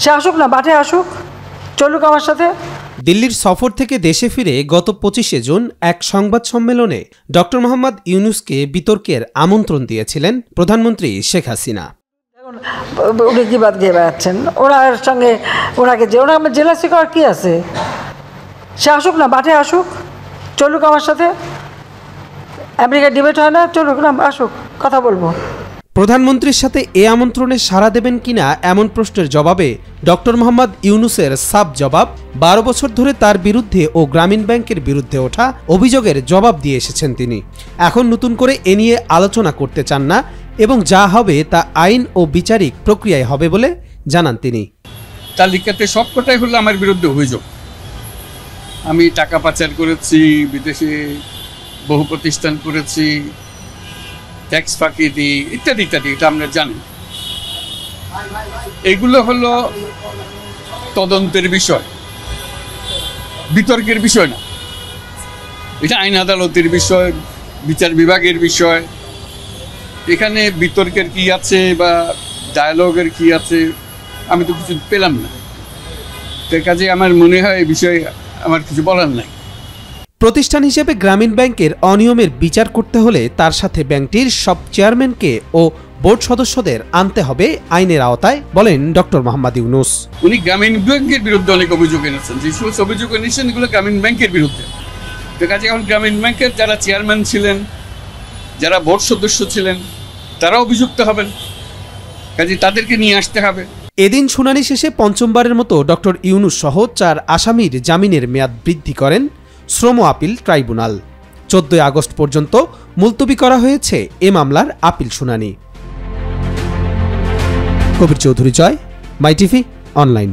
সে আসুক না, মাঠে আসুক, চলুক আমার সাথে। দিল্লির সফর থেকে দেশে ফিরে গত 25শে জুন এক সংবাদ সম্মেলনে ডক্টর মোহাম্মদ ইউনূসকে বিতর্কের আমন্ত্রণ দিয়েছিলেন প্রধানমন্ত্রী শেখ হাসিনা। এখন উনি কি বাদ গিয়ে বেড়াচ্ছেন, ওনার সঙ্গে ওনাকে জেলাসি করার কী আছে? সে আসুক না, মাঠে আসুক, চলুক আমার সাথে। আমেরিকার ডিবেট হয় না, চলুক না, আসুক, কথা বলবো। প্রধানমন্ত্রীর সাথে এ আমন্ত্রণে সাড়া দেবেন কিনা এমন প্রশ্নের জবাবে ডক্টর মোহাম্মদ ইউনূসের সাফ জবাব, 12 বছর ধরে তার বিরুদ্ধে ও গ্রামীণ ব্যাংকের বিরুদ্ধে ওঠা অভিযোগের জবাব দিয়ে এসেছেন তিনি। এখন নতুন করে এ নিয়ে আলোচনা করতে চান না এবং যা হবে তা আইন ও বিচারিক প্রক্রিয়ায় হবে বলে জানান তিনি। তালিকাতে সবকটাই হলো আমার বিরুদ্ধে অভিযোগ। আমি টাকা পাচার করেছি, বিদেশে বহু প্রতিষ্ঠান করেছি, ট্যাক্স ফাঁকি দিই, ইত্যাদি ইত্যাদি, এটা আমরা জানি। এগুলো হলো তদন্তের বিষয়, বিতর্কের বিষয় না। এটা আইন আদালতের বিষয়, বিচার বিভাগের বিষয়। এখানে বিতর্কের কি আছে বা ডায়ালগের কি আছে আমি তো কিছু পেলাম না। তার কাজে আমার মনে হয় এই বিষয়ে আমার কিছু বলার নাই। প্রতিষ্ঠান হিসেবে গ্রামীণ ব্যাংকের অনিয়মের বিচার করতে হলে তার সাথে ব্যাংকটির সব চেয়ারম্যানকে ও বোর্ড সদস্যদের আনতে হবে আইনের আওতায়, বলেন ডক্টর মোহাম্মদ ইউনূস। উনি গ্রামীণ ব্যাংকের বিরুদ্ধে অনেক অভিযোগ এনেছেন, যে সমস্ত অভিযোগ এনেছেন এগুলো গ্রামীণ ব্যাংকের বিরুদ্ধে। তো কাজে এখন গ্রামীণ ব্যাংকের যারা চেয়ারম্যান ছিলেন, যারা বোর্ড সদস্য ছিলেন, তারা অভিযুক্ত হবেন, কাজে তাদেরকে নিয়ে আসতে হবে। এদিন শুনানি শেষে পঞ্চমবারের মতো ডক্টর ইউনূস সহ 4 আসামির জামিনের মেয়াদ বৃদ্ধি করেন শ্রম আপিল ট্রাইব্যুনাল। 14 আগস্ট পর্যন্ত মুলতবি করা হয়েছে এ মামলার আপিল শুনানি। কবির চৌধুরী জয়, মাই টিভি অনলাইন।